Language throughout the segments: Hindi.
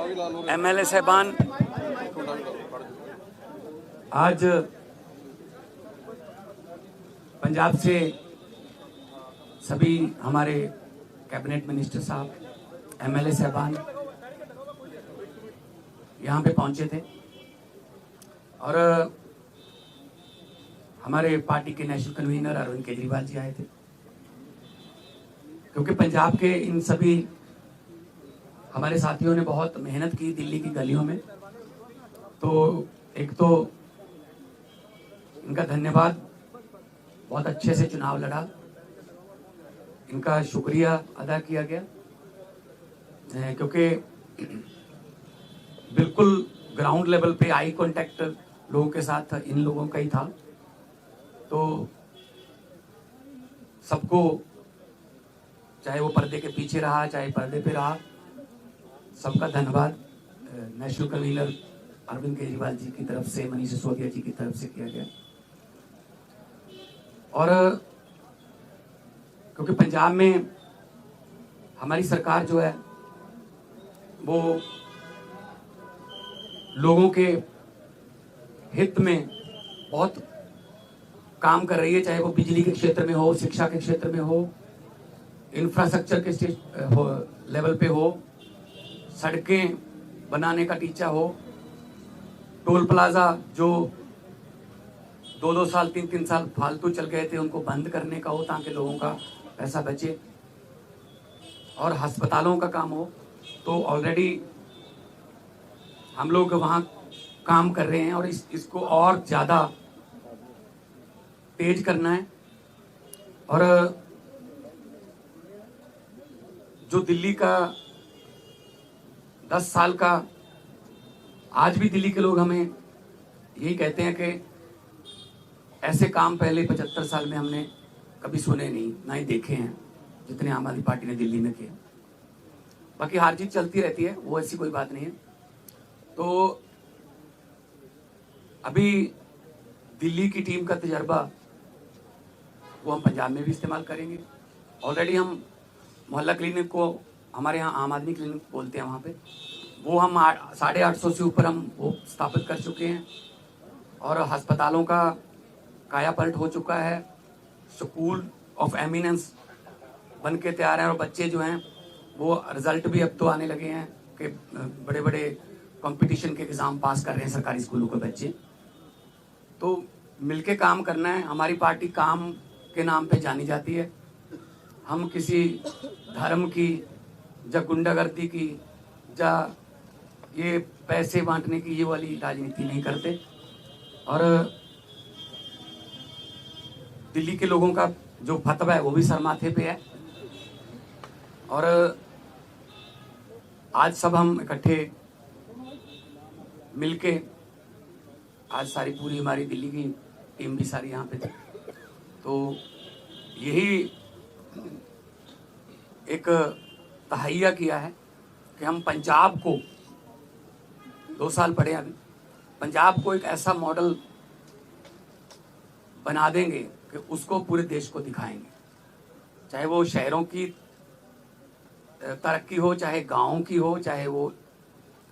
एमएलए साहबान, आज पंजाब से सभी हमारे कैबिनेट मिनिस्टर साहब, एमएलए साहबान यहाँ पे पहुंचे थे और हमारे पार्टी के नेशनल कन्वीनर अरविंद केजरीवाल जी आए थे, क्योंकि पंजाब के इन सभी हमारे साथियों ने बहुत मेहनत की दिल्ली की गलियों में। तो एक तो इनका धन्यवाद, बहुत अच्छे से चुनाव लड़ा, इनका शुक्रिया अदा किया गया, क्योंकि बिल्कुल ग्राउंड लेवल पे आई कांटेक्ट लोगों के साथ इन लोगों का ही था। तो सबको, चाहे वो पर्दे के पीछे रहा चाहे पर्दे पे रहा, सबका धन्यवाद नेशनल कन्वीनर अरविंद केजरीवाल जी की तरफ से, मनीष सिसोदिया जी की तरफ से किया गया। और क्योंकि पंजाब में हमारी सरकार जो है वो लोगों के हित में बहुत काम कर रही है, चाहे वो बिजली के क्षेत्र में हो, शिक्षा के क्षेत्र में हो, इंफ्रास्ट्रक्चर के लेवल पे हो, सड़कें बनाने का टीचा हो, टोल प्लाजा जो 2-2 साल 3-3 साल फालतू चल गए थे उनको बंद करने का हो ताकि लोगों का पैसा बचे, और अस्पतालों का काम हो। तो ऑलरेडी हम लोग वहाँ काम कर रहे हैं और इसको और ज़्यादा तेज करना है। और जो दिल्ली का 10 साल का, आज भी दिल्ली के लोग हमें यही कहते हैं कि ऐसे काम पहले 75 साल में हमने कभी सुने नहीं, ना ही देखे हैं जितने आम आदमी पार्टी ने दिल्ली में किए। बाकी हार जीत चलती रहती है, वो ऐसी कोई बात नहीं है। तो अभी दिल्ली की टीम का तजर्बा वो हम पंजाब में भी इस्तेमाल करेंगे। ऑलरेडी हम मोहल्ला क्लिनिक को, हमारे यहाँ आम आदमी क्लिनिक बोलते हैं, वहाँ पे वो हम 850 से ऊपर हम वो स्थापित कर चुके हैं। और अस्पतालों का काया पलट हो चुका है, स्कूल ऑफ एमिनेंस बन के तैयार हैं, और बच्चे जो हैं वो रिजल्ट भी अब तो आने लगे हैं कि बड़े बड़े कंपटीशन के एग्ज़ाम पास कर रहे हैं सरकारी स्कूलों के बच्चे। तो मिलके काम करना है। हमारी पार्टी काम के नाम पे जानी जाती है। हम किसी धर्म की या गुंडागर्दी की या ये पैसे बांटने की ये वाली राजनीति नहीं करते। और दिल्ली के लोगों का जो फतवा है वो भी सर माथे पे है। और आज सब हम इकट्ठे मिलके, आज सारी पूरी हमारी दिल्ली की टीम भी सारी यहाँ पे थी, तो यही एक तहैया किया है कि हम पंजाब को 2 साल पड़े अभी, पंजाब को एक ऐसा मॉडल बना देंगे कि उसको पूरे देश को दिखाएंगे। चाहे वो शहरों की तरक्की हो, चाहे गाँव की हो, चाहे वो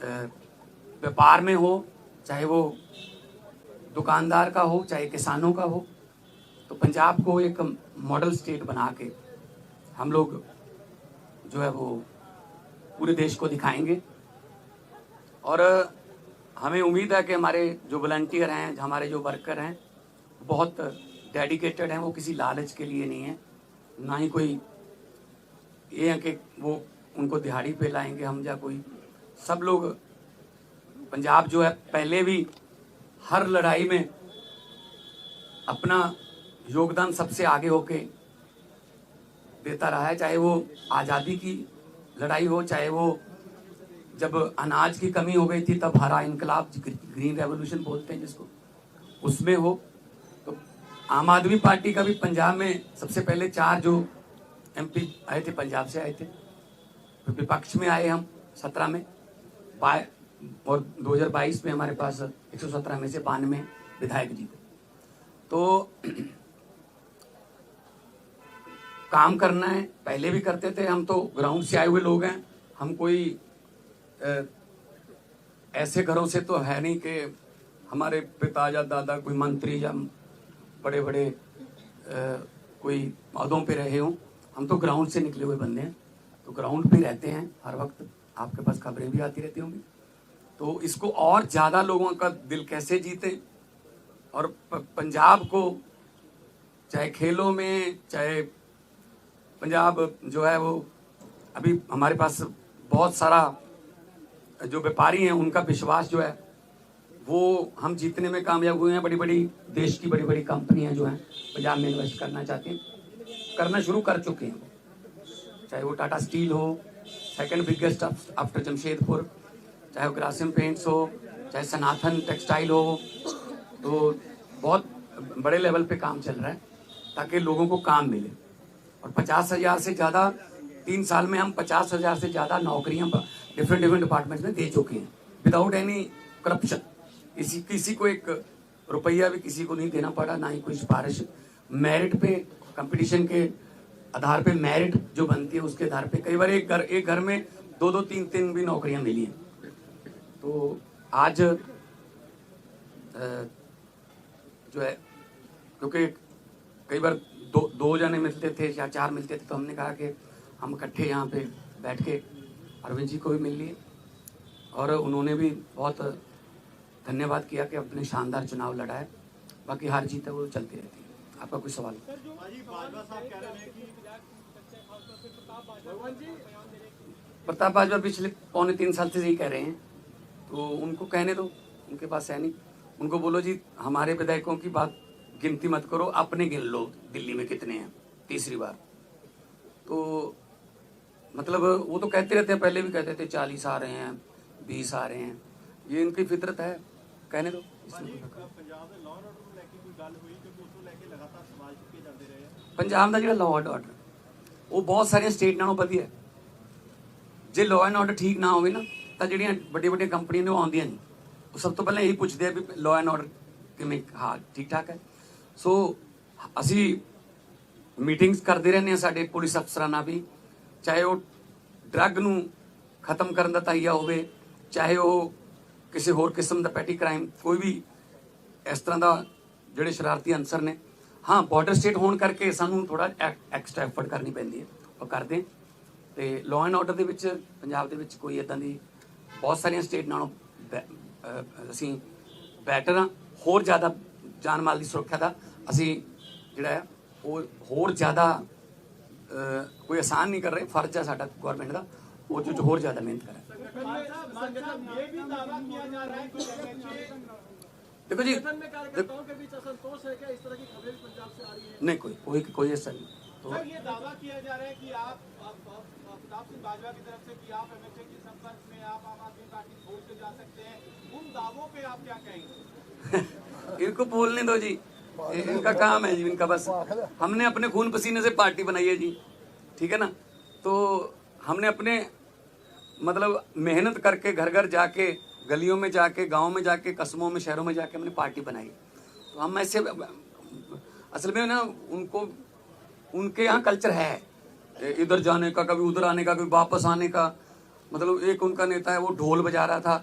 व्यापार में हो, चाहे वो दुकानदार का हो, चाहे किसानों का हो। तो पंजाब को एक मॉडल स्टेट बना के हम लोग जो है वो पूरे देश को दिखाएंगे। और हमें उम्मीद है कि हमारे जो वॉलंटियर हैं, हमारे जो वर्कर हैं, बहुत डेडिकेटेड हैं। वो किसी लालच के लिए नहीं है, ना ही कोई ये है कि वो उनको दिहाड़ी पे लाएंगे हम या कोई। सब लोग, पंजाब जो है पहले भी हर लड़ाई में अपना योगदान सबसे आगे होके देता रहा है, चाहे वो आज़ादी की लड़ाई हो, चाहे वो जब अनाज की कमी हो गई थी तब हरा इनकलाब, ग्रीन रेवोल्यूशन बोलते हैं जिसको, उसमें हो। तो आम आदमी पार्टी का भी पंजाब में सबसे पहले 4 जो MP आए थे पंजाब से आए थे, विपक्ष में आए हम 17 में, और 2022 में हमारे पास 117 में से 92 विधायक जीते। तो काम करना है, पहले भी करते थे हम, तो ग्राउंड से आए हुए लोग हैं। हम कोई ऐसे घरों से तो है नहीं कि हमारे पिता या दादा कोई मंत्री या बड़े बड़े कोई पदों पे रहे हों। हम तो ग्राउंड से निकले हुए बंदे हैं, तो ग्राउंड पे रहते हैं हर वक्त, आपके पास खबरें भी आती रहती होंगी। तो इसको और ज़्यादा लोगों का दिल कैसे जीते, और पंजाब को चाहे खेलों में, चाहे पंजाब जो है वो अभी हमारे पास बहुत सारा जो व्यापारी हैं उनका विश्वास जो है वो हम जीतने में कामयाब हुए हैं। बड़ी बड़ी देश की बड़ी बड़ी कंपनियां जो हैं पंजाब में इन्वेस्ट करना चाहती हैं, करना शुरू कर चुके हैं, चाहे वो टाटा स्टील हो, सेकंड बिगेस्ट आफ्टर जमशेदपुर, चाहे वो ग्रासिम पेंट्स हो, चाहे सनातन टेक्सटाइल हो। तो बहुत बड़े लेवल पे काम चल रहा है ताकि लोगों को काम मिले। और 50,000 से ज़्यादा 3 साल में हम 50,000 से ज़्यादा नौकरियां डिफरेंट डिपार्टमेंट्स में दे चुके हैं विदाउट एनी करप्शन। किसी को एक रुपया भी किसी को नहीं देना पड़ा, ना ही कोई सिफारिश। मेरिट पे, कंपटीशन के आधार पे मेरिट जो बनती है उसके आधार पे कई बार एक घर में 2-2, 3-3 भी नौकरियां मिली हैं। तो आज जो है, क्योंकि कई बार दो जने मिलते थे या 4 मिलते थे, तो हमने कहा कि हम इकट्ठे यहाँ पे बैठ के अरविंद जी को भी मिल लिए, और उन्होंने भी बहुत धन्यवाद किया कि अपने शानदार चुनाव लड़ा है। बाकी हार जीत है वो चलती रहती है। आपका कोई सवाल? प्रताप बाजवा पिछले 2.25-3 साल से यही कह रहे हैं, तो उनको कहने दो, उनके पास है नहीं। उनको बोलो जी हमारे विधायकों की बात गिनती मत करो, अपने गिन लो दिल्ली में कितने हैं तीसरी बार। तो मतलब वो तो कहते रहते हैं, पहले भी कहते थे 40 आ रहे हैं, 20 आ रहे हैं, ये इनकी फितरत है, कहने दो। पंजाब का जो लॉ एंड ऑर्डर वो बहुत सारिया स्टेट नालों वधिया है। जे लॉ एंड ऑर्डर ठीक ना होवे ना तो ਜਿਹੜੀਆਂ ਵੱਡੀਆਂ ਕੰਪਨੀਆਂ ਨੇ ਉਹ ਆਉਂਦੀਆਂ ਨਹੀਂ, ਉਹ ਸਭ ਤੋਂ ਪਹਿਲਾਂ ਇਹੀ ਪੁੱਛਦੇ ਆ ਵੀ ਲॉ ਐਂਡ ऑर्डर ਕਿਵੇਂ, ਹਾਂ ਠੀਕ ਠਾਕ ਹੈ। ਸੋ ਅਸੀਂ ਮੀਟਿੰਗਸ ਕਰਦੇ ਰਹਿੰਦੇ ਹਾਂ ਸਾਡੇ ਪੁਲਿਸ ਅਫਸਰਾਂ ਨਾਲ ਵੀ, ਚਾਹੇ ਉਹ ਡਰੱਗ ਨੂੰ ਖਤਮ ਕਰਨ ਦਾ ਤਾਈਆ ਹੋਵੇ, ਚਾਹੇ ਉਹ ਕਿਸੇ ਹੋਰ ਕਿਸਮ ਦਾ ਪੈਟੀ ਕ੍ਰਾइम, कोई भी इस तरह का ਜਿਹੜੇ शरारती अंसर ने। हाँ बॉर्डर स्टेट होने करके सानू थोड़ा एक्सट्रा एफर्ट करनी पैंदी है, और करते तो लॉ एंड ऑर्डर के पंजाब के कोई इदां दी बहुत सारिया स्टेट नालों असी बैटर हाँ। होर ज़्यादा जान माल की सुरक्षा का असी जिहड़ा है वो होर ज़्यादा कोई आसान नहीं कर रहे, फर्ज है साडा गौरमेंट का वो जो होर ज़्यादा मेहनत करें। देखो जी नहीं कोई ऐसा नहीं। तो ये दावा किया जा रहा है कि आप प्रताप सिंह बाजवा की तरफ से कि आप एमएचए के संपर्क में, आप आम आदमी पार्टी छोड़ के जा सकते हैं, उन दावों पे आप क्या कहेंगे? इनको बोलने दो जी, इनका काम है जी, इनका बस। हमने अपने खून पसीने से पार्टी बनाई है जी, ठीक है ना। तो हमने अपने मतलब मेहनत करके घर घर जाके, गलियों में जाके, गाँव में जाके, कस्बों में, शहरों में जाके हमने पार्टी बनाई। तो हम ऐसे असल में ना उनके यहाँ कल्चर है इधर जाने का, कभी उधर आने का, कभी वापस आने का। मतलब एक उनका नेता है वो ढोल बजा रहा था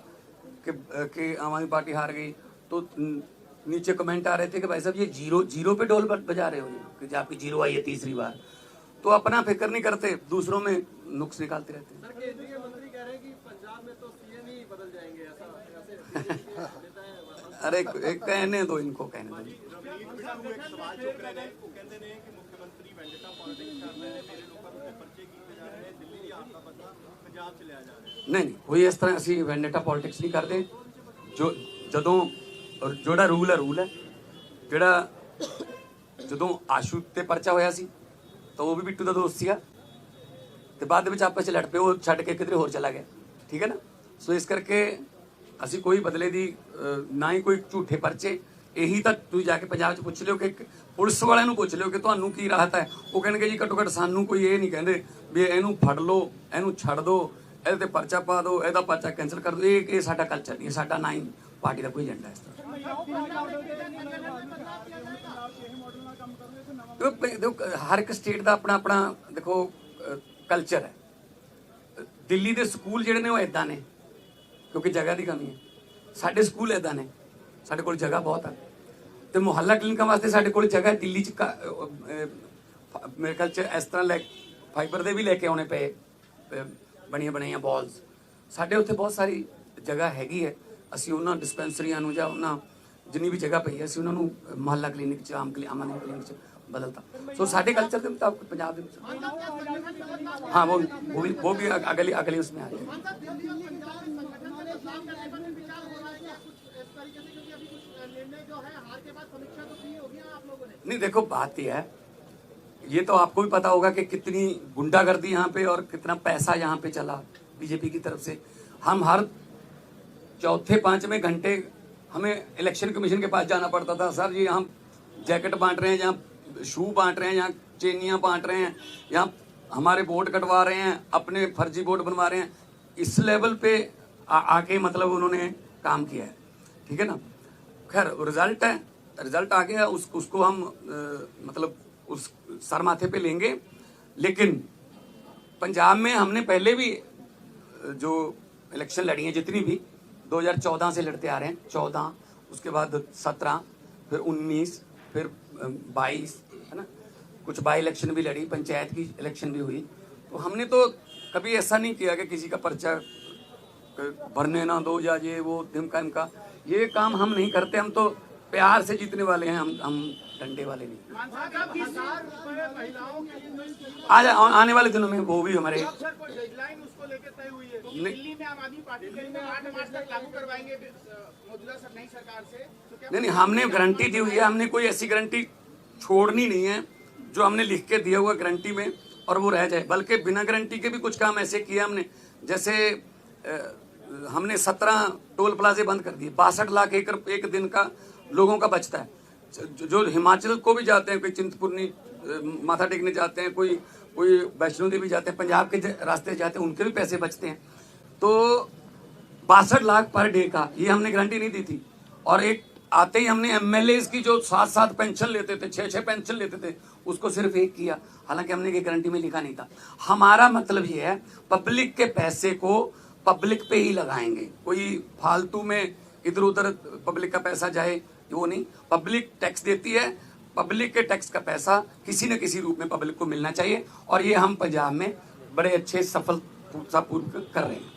कि आम आदमी पार्टी हार गई, तो नीचे कमेंट आ रहे थे कि भाई साहब ये जीरो पे ढोल बजा रहे हो कि आपकी जीरो आई है तीसरी बार। तो अपना फिक्र नहीं करते, दूसरों में नुक्स निकालते रहते हैं। केंद्रीय मंत्री कह रहे हैं कि पंजाब में तो सीएम ही बदल जाएंगे, ऐसा अरे कहने दो, इनको कहने दो। नहीं कोई इस तरह असी वेंडेटा पॉलिटिक्स नहीं करते। जोड़ा रूल है जोड़ा जो आशू ते परचा होया सी तो वो भी बिट्टू का दोस्त सीगा, तो बाद में आपस लड़ पे, वो छड़ के किधरे होर चला गया, ठीक है ना। सो इस करके असी कोई बदले दी ना ही कोई झूठे परचे। यही तो तुम जाके पंजाब च पुछ लियो कि पुलिस वाले नूं पुछ लियो कि तुहानूं की राहत है, वो कहेंगे जी घट्टो घट्ट सानूं कोई ये नहीं कहते भी इहनूं फड़ लो, इहनूं छड़ दो, इहदे ते परचा पा दो, इहदा परचा कैंसल कर दो। ये साडा कल्चर नहीं है, साडा ना ही पार्टी का कोई एजेंडा है इस तरह। देखो हर एक स्टेट का अपना अपना देखो कल्चर है। दिल्ली के स्कूल जिहड़े ने वो इदां ने क्योंकि जगह की कमी है। ਸਾਡੇ ਸਕੂਲ ਇਦਾਂ ਨੇ, ਸਾਡੇ ਕੋਲ ਜਗ੍ਹਾ ਬਹੁਤ ਹੈ ਤੇ ਮੁਹੱਲਾ ਕਲੀਨਿਕਾਂ ਵਾਸਤੇ ਸਾਡੇ ਕੋਲ ਜਗ੍ਹਾ ਦਿੱਲੀ 'ਚ ਮੇਰੇ ਖਿਆਲ 'ਚ ਇਸ ਤਰ੍ਹਾਂ ਲੈ ਫਾਈਬਰ ਦੇ ਵੀ ਲੈ ਕੇ ਆਉਣੇ ਪਏ ਬਣੀਆਂ ਬਣਾਈਆਂ ਬਾਲਸ। ਸਾਡੇ ਉੱਥੇ ਬਹੁਤ ਸਾਰੀ ਜਗ੍ਹਾ ਹੈਗੀ ਹੈ, ਅਸੀਂ ਉਹਨਾਂ ਡਿਸਪੈਂਸਰੀਆਂ ਨੂੰ ਜਾਂ ਉਹਨਾਂ ਜਿੰਨੀ ਵੀ ਜਗ੍ਹਾ ਪਈ ਹੈ ਅਸੀਂ ਉਹਨਾਂ ਨੂੰ ਮੁਹੱਲਾ ਕਲੀਨਿਕ 'ਚ ਆਮ ਕਲੀਨਿਕ 'ਚ बदलता। सो साढ़े कल्चर के मुताबिक पंजाब हाँ वो भी अगले उसमें आ जाए। नहीं देखो बात यह है, ये तो आपको भी पता होगा कि कितनी गुंडागर्दी यहाँ पे और कितना पैसा यहाँ पे चला बीजेपी की तरफ से। हम हर चौथे पांचवें घंटे हमें इलेक्शन कमीशन के पास जाना पड़ता था, सर जी हम जैकेट बांट रहे हैं, जहाँ शू बांट रहे हैं, यहाँ चेनियाँ बांट रहे हैं, यहाँ हमारे वोट कटवा रहे हैं, अपने फर्जी वोट बनवा रहे हैं। इस लेवल पे आके मतलब उन्होंने काम किया है, ठीक है ना। खैर रिजल्ट है, रिजल्ट आ गया, उसको हम मतलब उस सर माथे पे लेंगे। लेकिन पंजाब में हमने पहले भी जो इलेक्शन लड़ी हैं जितनी भी 2014 से लड़ते आ रहे हैं, 14 उसके बाद 17 फिर 19 फिर 22 है ना, कुछ बाई इलेक्शन भी लड़ी, पंचायत की इलेक्शन भी हुई। तो हमने तो कभी ऐसा नहीं किया कि किसी का पर्चा भरने ना दो या ये वो ढिमका इमका, ये काम हम नहीं करते। हम तो प्यार से जीतने वाले हैं, हम डंडे वाले नहीं। आज आने वाले दिनों में वो भी हमारे नहीं हमने गारंटी दी हुई है, हमने कोई ऐसी गारंटी छोड़नी नहीं है जो हमने लिख के दिया हुआ गारंटी में और वो रह जाए। बल्कि बिना गारंटी के भी कुछ काम ऐसे किया हमने, जैसे हमने 17 टोल प्लाजे बंद कर दिए, 62 लाख एकड़ एक दिन का लोगों का बचता है। जो हिमाचल को भी जाते हैं, कोई चिंतपूर्णी माथा टेकने जाते हैं, कोई वैष्णो देवी जाते हैं, पंजाब के रास्ते जाते हैं, उनके भी पैसे बचते हैं। तो 62 लाख पर डे का ये हमने गारंटी नहीं दी थी। और एक आते ही हमने एमएलए की जो 7-7 पेंशन लेते थे, 6-6 पेंशन लेते थे, उसको सिर्फ एक किया, हालांकि हमने ये गारंटी में लिखा नहीं था। हमारा मतलब ये है पब्लिक के पैसे को पब्लिक पे ही लगाएंगे, कोई फालतू में इधर उधर पब्लिक का पैसा जाए वो नहीं। पब्लिक टैक्स देती है, पब्लिक के टैक्स का पैसा किसी न किसी रूप में पब्लिक को मिलना चाहिए, और ये हम पंजाब में बड़े अच्छे सफलतापूर्वक कर रहे हैं।